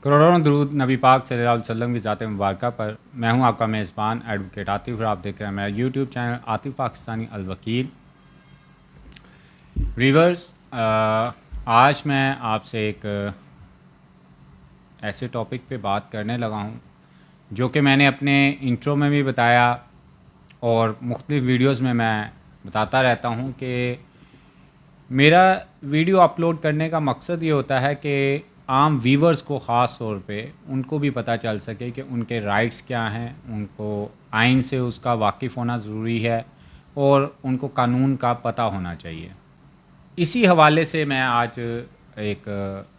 کروڑوں درود نبی پاک صلی اللہ علیہ وسلم کی ذات مبارکہ پر. میں ہوں آپ کا میزبان ایڈوکیٹ عاطف اور آپ دیکھ رہے ہیں میرا یوٹیوب چینل عاطف پاکستانی الوکیل. ریورز، آج میں آپ سے ایک ایسے ٹاپک پہ بات کرنے لگا ہوں جو کہ میں نے اپنے انٹرو میں بھی بتایا اور مختلف ویڈیوز میں بتاتا رہتا ہوں کہ میرا ویڈیو اپلوڈ کرنے کا مقصد یہ ہوتا ہے کہ عام ویورز کو خاص طور پہ ان کو بھی پتہ چل سکے کہ ان کے رائٹس کیا ہیں، ان کو آئین سے اس کا واقف ہونا ضروری ہے اور ان کو قانون کا پتہ ہونا چاہیے. اسی حوالے سے میں آج ایک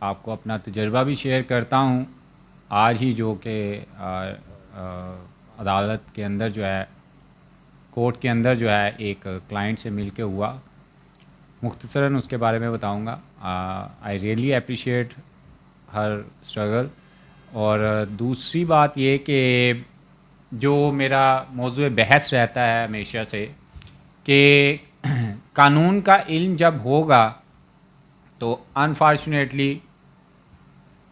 آپ کو اپنا تجربہ بھی شیئر کرتا ہوں. آج ہی جو کہ عدالت کے اندر جو ہے، کورٹ کے اندر جو ہے، ایک کلائنٹ سے مل کے ہوا. مختصراً اس کے بارے میں بتاؤں گا. I really appreciate her struggle. اور دوسری بات یہ کہ جو میرا موضوع بحث رہتا ہے ہمیشہ سے کہ قانون کا علم جب ہوگا تو انفارچونیٹلی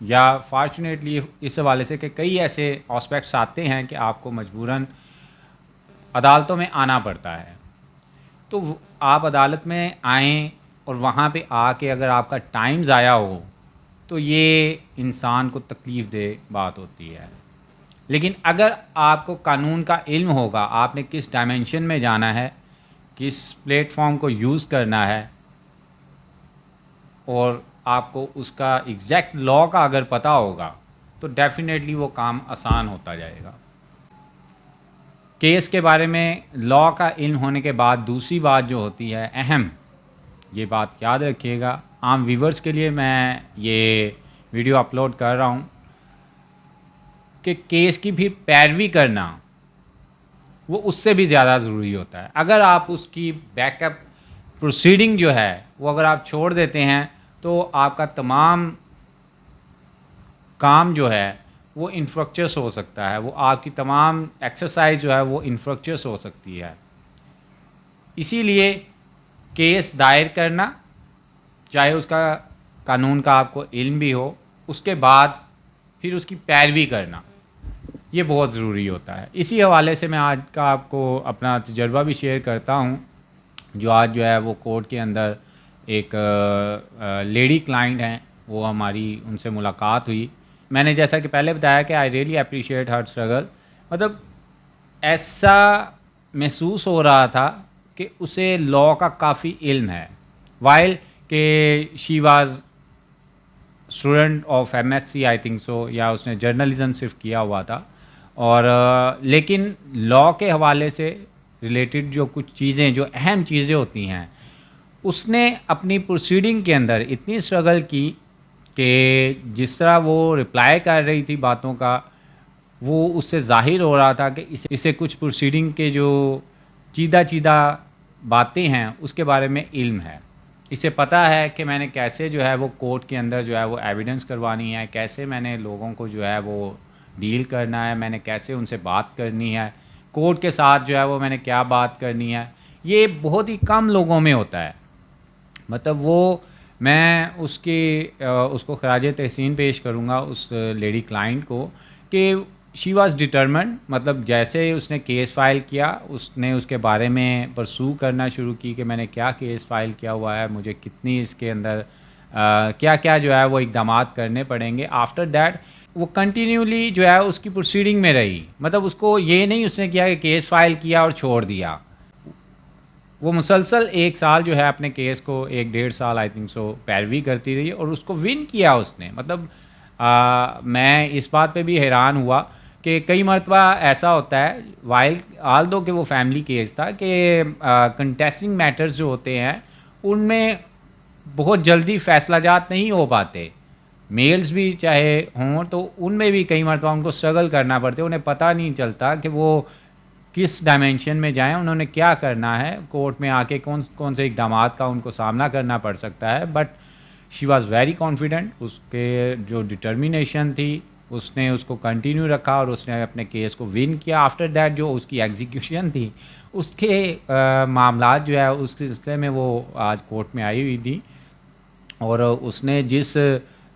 یا فارچونیٹلی اس حوالے سے کہ کئی ایسے آسپیکٹس آتے ہیں کہ آپ کو مجبوراً عدالتوں میں آنا پڑتا ہے. تو آپ عدالت میں آئیں اور وہاں پہ آ کے اگر آپ کا ٹائم ضائع ہو تو یہ انسان کو تکلیف دہ بات ہوتی ہے. لیکن اگر آپ کو قانون کا علم ہوگا، آپ نے کس ڈائمنشن میں جانا ہے، کس پلیٹ فارم کو یوز کرنا ہے، اور آپ کو اس کا ایگزیکٹ لا کا اگر پتہ ہوگا تو ڈیفینیٹلی وہ کام آسان ہوتا جائے گا. کیس کے بارے میں لا کا علم ہونے کے بعد دوسری بات جو ہوتی ہے اہم، یہ بات یاد رکھیے گا، عام ویورز کے لیے میں یہ ویڈیو اپلوڈ کر رہا ہوں کہ کیس کی پھر پیروی کرنا وہ اس سے بھی زیادہ ضروری ہوتا ہے. اگر آپ اس کی بیک اپ پروسیڈنگ جو ہے وہ اگر آپ چھوڑ دیتے ہیں تو آپ کا تمام کام جو ہے وہ انفرکچرس ہو سکتا ہے، وہ آپ کی تمام ایکسرسائز جو ہے وہ انفرکچرس ہو سکتی ہے. اسی لیے کیس دائر کرنا، چاہے اس کا قانون کا آپ کو علم بھی ہو، اس کے بعد پھر اس کی پیروی کرنا یہ بہت ضروری ہوتا ہے. اسی حوالے سے میں آج کا آپ کو اپنا تجربہ بھی شیئر کرتا ہوں. جو آج جو ہے وہ کورٹ کے اندر ایک لیڈی کلائنٹ ہیں، وہ ہماری ان سے ملاقات ہوئی. میں نے جیسا کہ پہلے بتایا کہ آئی ریئلی اپریشیٹ ہر اسٹرگل. مطلب ایسا محسوس ہو رہا تھا کہ اسے لا کا کافی علم ہے، وائل کہ she was student of M S C I think so, یا اس نے جرنلزم صرف کیا ہوا تھا. اور لیکن لا کے حوالے سے ریلیٹڈ جو کچھ چیزیں، جو اہم چیزیں ہوتی ہیں، اس نے اپنی پروسیڈنگ کے اندر اتنی اسٹرگل کی کہ جس طرح وہ رپلائی کر رہی تھی باتوں کا، وہ اس سے ظاہر ہو رہا تھا کہ اسے کچھ پروسیڈنگ کے جو چیدہ باتیں ہیں اس کے بارے میں علم ہے. اسے پتہ ہے کہ میں نے کیسے جو ہے وہ کورٹ کے اندر جو ہے وہ ایویڈنس کروانی ہے، کیسے میں نے لوگوں کو جو ہے وہ ڈیل کرنا ہے، میں نے کیسے ان سے بات کرنی ہے، کورٹ کے ساتھ جو ہے وہ میں نے کیا بات کرنی ہے. یہ بہت ہی کم لوگوں میں ہوتا ہے. مطلب وہ میں اس کو خراج تحسین پیش کروں گا اس لیڈی کلائنٹ کو کہ شی واز ڈٹرمنڈ. مطلب جیسے اس نے کیس فائل کیا، اس نے اس کے بارے میں پرسو کرنا شروع کی کہ میں نے کیا کیس فائل کیا ہوا ہے، مجھے کتنی اس کے اندر کیا کیا جو ہے وہ اقدامات کرنے پڑیں گے. آفٹر دیٹ وہ کنٹینیولی جو ہے اس کی پروسیڈنگ میں رہی. مطلب اس کو یہ نہیں اس نے کیا کہ کیس فائل کیا اور چھوڑ دیا. وہ مسلسل 1 سال جو ہے اپنے کیس کو 1.5 سال آئی تھنک سو پیروی کرتی رہی اور اس کو ون کیا اس نے. مطلب میں اس بات پہ بھی حیران ہوا کہ کئی مرتبہ ایسا ہوتا ہے، وائل آل دو کہ وہ فیملی کیس تھا، کہ کنٹیسٹنگ میٹرز جو ہوتے ہیں ان میں بہت جلدی فیصلہ جات نہیں ہو پاتے. میلز بھی چاہے ہوں تو ان میں بھی کئی مرتبہ ان کو اسٹرگل کرنا پڑتے، انہیں پتہ نہیں چلتا کہ وہ کس ڈائمینشن میں جائیں، انہوں نے کیا کرنا ہے. کورٹ میں آ کے کون سے اقدامات کا ان کو سامنا کرنا پڑ سکتا ہے. But she was very confident. اس کے جو ڈٹرمینیشن تھی اس نے اس کو کنٹینیو رکھا اور اس نے اپنے کیس کو ون کیا. آفٹر دیٹ جو اس کی ایگزیکیوشن تھی، اس کے معاملات جو ہے اس کے سلسلے میں وہ آج کورٹ میں آئی ہوئی تھی. اور اس نے جس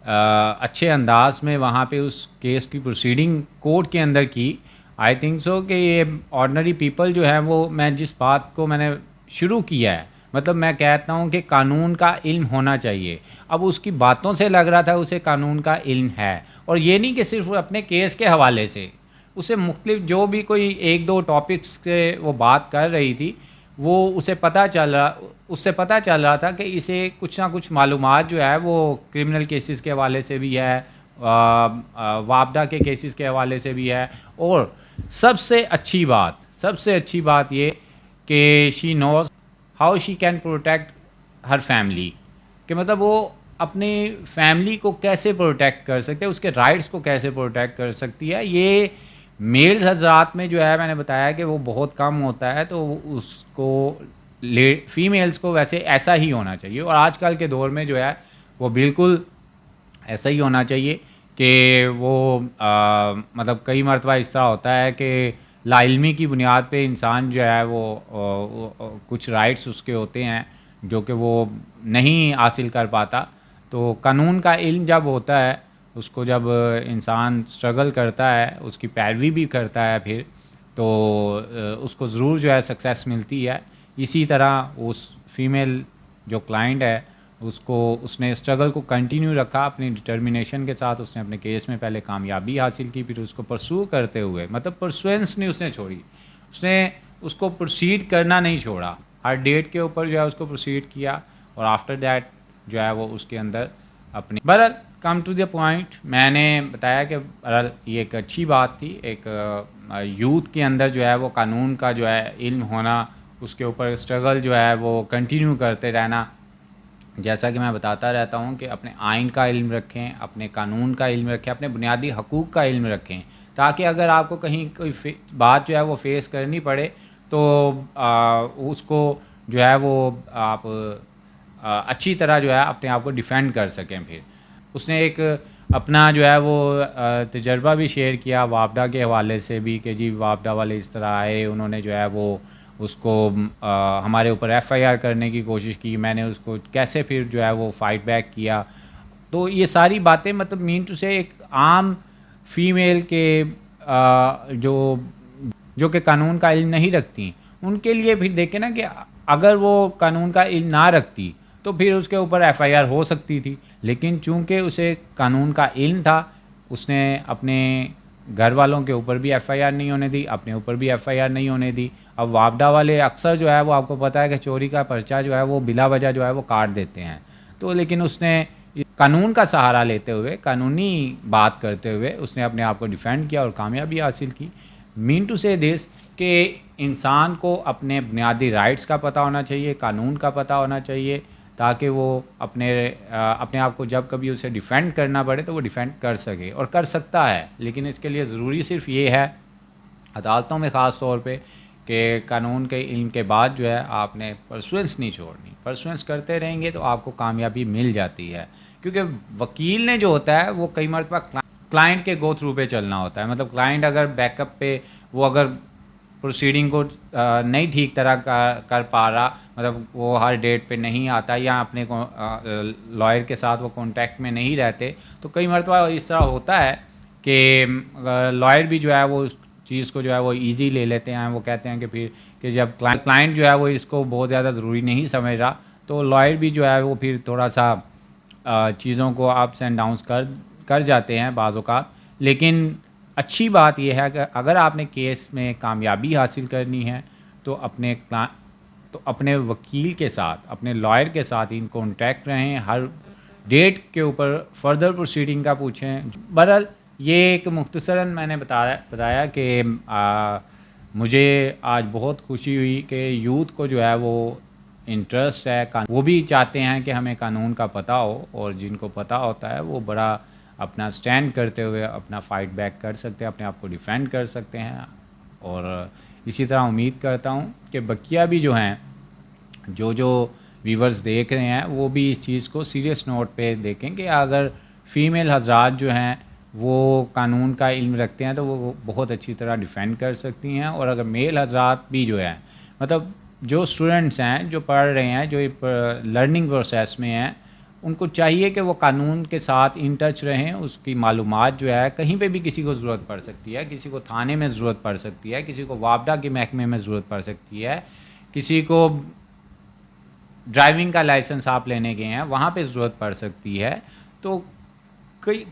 اچھے انداز میں وہاں پہ اس کیس کی پروسیڈنگ کورٹ کے اندر کی. آئی تھنک سو کہ یہ آرڈنری پیپل جو ہے وہ, میں جس بات کو میں نے شروع کیا ہے, مطلب میں کہتا ہوں کہ قانون کا علم ہونا چاہیے. اب اس کی باتوں سے لگ رہا تھا اسے قانون کا علم ہے, اور یہ نہیں کہ صرف اپنے کیس کے حوالے سے, اسے مختلف جو بھی کوئی ایک دو ٹاپکس سے وہ بات کر رہی تھی, وہ اس سے پتہ چل رہا تھا کہ اسے کچھ نہ کچھ معلومات جو ہے وہ کرمنل کیسز کے حوالے سے بھی ہے, وابڈا کے کیسز کے حوالے سے بھی ہے, اور سب سے اچھی بات یہ کہ she knows how she can protect her family, کہ مطلب وہ اپنی فیملی کو کیسے پروٹیکٹ کر سکتے, اس کے رائٹس کو کیسے پروٹیکٹ کر سکتی ہے. یہ میل حضرات میں جو ہے, میں نے بتایا کہ وہ بہت کم ہوتا ہے, تو اس کو فیمیلز کو ویسے ایسا ہی ہونا چاہیے, اور آج کل کے دور میں جو ہے وہ بالکل ایسا ہی ہونا چاہیے کہ وہ مطلب کئی مرتبہ اس طرح ہوتا ہے کہ لا علمی کی بنیاد پہ انسان جو ہے وہ کچھ رائٹس اس کے ہوتے ہیں جو کہ وہ نہیں حاصل کر پاتا. تو قانون کا علم جب ہوتا ہے, اس کو جب انسان اسٹرگل کرتا ہے, اس کی پیروی بھی کرتا ہے, پھر تو اس کو ضرور جو ہے سکسیس ملتی ہے. اسی طرح اس فیمیل جو کلائنٹ ہے اس نے اسٹرگل کو کنٹینیو رکھا اپنی ڈٹرمنیشن کے ساتھ. اس نے اپنے کیس میں پہلے کامیابی حاصل کی, پھر اس کو پرسو کرتے ہوئے, مطلب پرسوینس نہیں اس نے چھوڑی, اس نے اس کو پروسیڈ کرنا نہیں چھوڑا, ہر ڈیٹ کے اوپر جو ہے اس کو پروسیڈ کیا, اور آفٹر دیٹ جو ہے وہ اس کے اندر اپنی بہرحال کم ٹو دی پوائنٹ. میں نے بتایا کہ بہرحال یہ ایک اچھی بات تھی, ایک یوتھ کے اندر جو ہے وہ قانون کا جو ہے علم ہونا, اس کے اوپر اسٹرگل جو ہے وہ کنٹینیو کرتے رہنا. جیسا کہ میں بتاتا رہتا ہوں کہ اپنے آئین کا علم رکھیں, اپنے قانون کا علم رکھیں, اپنے بنیادی حقوق کا علم رکھیں, تاکہ اگر آپ کو کہیں کوئی بات جو ہے وہ فیس کرنی پڑے تو اس کو جو ہے وہ آپ اچھی طرح جو ہے اپنے آپ کو ڈیفینڈ کر سکیں. پھر اس نے ایک اپنا جو ہے وہ تجربہ بھی شیئر کیا وابڈا کے حوالے سے بھی, کہ جی وابڈا والے اس طرح آئے, انہوں نے جو ہے وہ اس کو ہمارے اوپر ایف آئی آر کرنے کی کوشش کی, میں نے اس کو کیسے پھر جو ہے وہ فائٹ بیک کیا. تو یہ ساری باتیں مطلب مین ٹو سے ایک عام فیمیل کے جو کہ قانون کا علم نہیں رکھتی, ان کے لیے پھر دیکھیں نا کہ اگر وہ قانون کا علم نہ رکھتی تو پھر اس کے اوپر ایف آئی آر ہو سکتی تھی, لیکن چونکہ اسے قانون کا علم تھا, اس نے اپنے گھر والوں کے اوپر بھی ایف آئی آر نہیں ہونے دی, اپنے اوپر بھی ایف آئی آر نہیں ہونے دی. اب وابڈا والے اکثر جو ہے وہ آپ کو پتہ ہے کہ چوری کا پرچہ جو ہے وہ بلا وجہ جو ہے وہ کاٹ دیتے ہیں, تو لیکن اس نے قانون کا سہارا لیتے ہوئے, قانونی بات کرتے ہوئے اس نے اپنے آپ کو ڈیفینڈ کیا اور کامیابی حاصل کی. مین ٹو سے دس کہ انسان کو اپنے بنیادی رائٹس کا پتہ ہونا چاہیے, قانون کا پتہ ہونا چاہیے, تاکہ وہ اپنے آپ کو جب کبھی اسے ڈیفینڈ کرنا پڑے تو وہ ڈیفینڈ کر سکے, اور کر سکتا ہے. لیکن اس کے لیے ضروری صرف یہ ہے عدالتوں میں خاص طور پہ کہ قانون کے علم کے بعد جو ہے آپ نے پرسوینس نہیں چھوڑنی, پرسوینس کرتے رہیں گے تو آپ کو کامیابی مل جاتی ہے. کیونکہ وکیل نے جو ہوتا ہے وہ کئی مرتبہ کلائنٹ کے گو تھرو پہ چلنا ہوتا ہے, مطلب کلائنٹ اگر بیک اپ پہ وہ اگر پروسیڈنگ کو نہیں ٹھیک طرح کر پا رہا, مطلب وہ ہر ڈیٹ پہ نہیں آتا یا اپنے لائر کے ساتھ وہ کانٹیکٹ میں نہیں رہتے, تو کئی مرتبہ اس طرح ہوتا ہے کہ لائر بھی جو ہے وہ اس چیز کو جو ہے وہ ایزی لے لیتے ہیں. وہ کہتے ہیں کہ پھر کہ جب کلائنٹ جو ہے وہ اس کو بہت زیادہ ضروری نہیں سمجھ رہا, تو لائر بھی جو ہے وہ پھر تھوڑا سا چیزوں کو اپس اینڈ ڈاؤنس کر جاتے ہیں بعض اوقات. لیکن اچھی بات یہ ہے کہ اگر آپ نے کیس میں کامیابی حاصل کرنی ہے تو اپنے وکیل کے ساتھ, اپنے لائر کے ساتھ ان کانٹیکٹ رہیں, ہر ڈیٹ کے اوپر فردر پروسیڈنگ کا پوچھیں. بہرحال یہ ایک مختصراً میں نے بتایا کہ مجھے آج بہت خوشی ہوئی کہ یوتھ کو جو ہے وہ انٹرسٹ ہے, وہ بھی چاہتے ہیں کہ ہمیں قانون کا پتہ ہو, اور جن کو پتہ ہوتا ہے وہ بڑا اپنا سٹینڈ کرتے ہوئے اپنا فائٹ بیک کر سکتے ہیں, اپنے آپ کو ڈیفینڈ کر سکتے ہیں. اور اسی طرح امید کرتا ہوں کہ بقیہ بھی جو ہیں, جو ویورز دیکھ رہے ہیں, وہ بھی اس چیز کو سیریس نوٹ پہ دیکھیں کہ اگر فیمیل حضرات جو ہیں وہ قانون کا علم رکھتے ہیں تو وہ بہت اچھی طرح ڈیفینڈ کر سکتی ہیں. اور اگر میل حضرات بھی جو ہیں, مطلب جو اسٹوڈنٹس ہیں جو پڑھ رہے ہیں, جو لرننگ پروسیس میں ہیں, ان کو چاہیے کہ وہ قانون کے ساتھ ان ٹچ رہیں. اس کی معلومات جو ہے کہیں پہ بھی کسی کو ضرورت پڑ سکتی ہے, کسی کو تھانے میں ضرورت پڑ سکتی ہے, کسی کو وابڈا کے محکمے میں ضرورت پڑ سکتی ہے, کسی کو ڈرائیونگ کا لائسنس آپ لینے گئے ہیں وہاں پہ ضرورت پڑ سکتی ہے. تو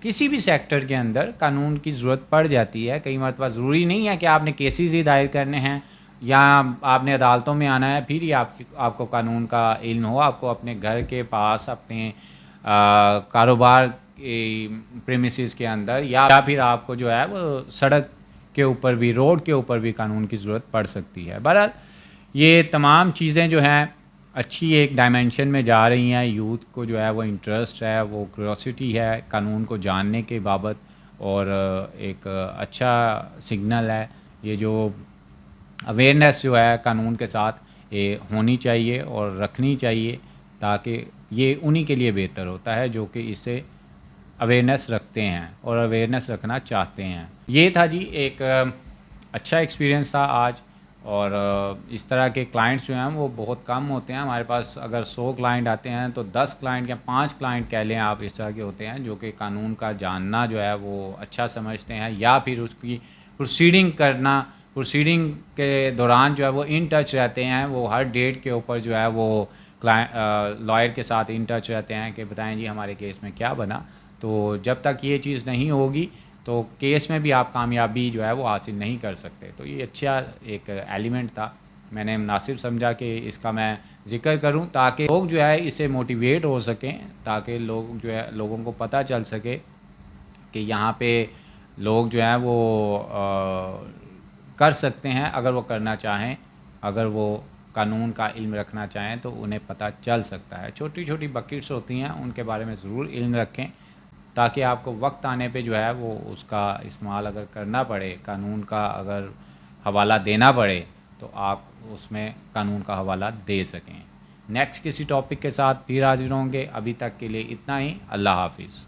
کسی بھی سیکٹر کے اندر قانون کی ضرورت پڑ جاتی ہے. کئی مرتبہ ضروری نہیں ہے کہ آپ نے کیسز ہی دائر کرنے ہیں یا آپ نے عدالتوں میں آنا ہے پھر ہی آپ کو قانون کا علم ہو. آپ کو اپنے گھر کے پاس, اپنے کاروبار پریمیسز کے اندر یا پھر آپ کو جو ہے وہ سڑک کے اوپر بھی, روڈ کے اوپر بھی قانون کی ضرورت پڑ سکتی ہے. بہرحال یہ تمام چیزیں جو ہیں اچھی ایک ڈائمینشن میں جا رہی ہیں. یوتھ کو جو ہے وہ انٹرسٹ ہے, وہ کیوریوسٹی ہے قانون کو جاننے کے بابت, اور ایک اچھا سگنل ہے یہ جو اویئرنیس جو ہے قانون کے ساتھ یہ ہونی چاہیے اور رکھنی چاہیے, تاکہ یہ انہی کے لیے بہتر ہوتا ہے جو کہ اس سے اویئرنیس رکھتے ہیں اور اویئرنیس رکھنا چاہتے ہیں. یہ تھا جی ایک اچھا ایکسپیرینس تھا آج. اور اس طرح کے کلائنٹس جو ہیں وہ بہت کم ہوتے ہیں ہمارے پاس. اگر 100 کلائنٹ آتے ہیں تو 10 کلائنٹ یا 5 کلائنٹ کہہ لیں آپ اس طرح کے ہوتے ہیں جو کہ قانون کا جاننا جو ہے وہ اچھا سمجھتے ہیں, یا پھر اس کی پروسیڈنگ کے دوران جو ہے وہ ان ٹچ رہتے ہیں. وہ ہر ڈیٹ کے اوپر جو ہے وہ لائر کے ساتھ ان ٹچ رہتے ہیں کہ بتائیں جی ہمارے کیس میں کیا بنا. تو جب تک یہ چیز نہیں ہوگی تو کیس میں بھی آپ کامیابی جو ہے وہ حاصل نہیں کر سکتے. تو یہ اچھا ایک ایلیمنٹ تھا, میں نے مناسب سمجھا کہ اس کا میں ذکر کروں تاکہ لوگ جو ہے اس سے موٹیویٹ ہو سکیں, تاکہ لوگ جو ہے لوگوں کو پتہ چل سکے کہ یہاں پہ لوگ جو ہیں وہ کر سکتے ہیں اگر وہ کرنا چاہیں. اگر وہ قانون کا علم رکھنا چاہیں تو انہیں پتہ چل سکتا ہے. چھوٹی چھوٹی بکٹس ہوتی ہیں ان کے بارے میں ضرور علم رکھیں, تاکہ آپ کو وقت آنے پہ جو ہے وہ اس کا استعمال اگر کرنا پڑے, قانون کا اگر حوالہ دینا پڑے تو آپ اس میں قانون کا حوالہ دے سکیں. نیکسٹ کسی ٹاپک کے ساتھ پھر حاضر ہوں گے. ابھی تک کے لیے اتنا ہی. اللہ حافظ.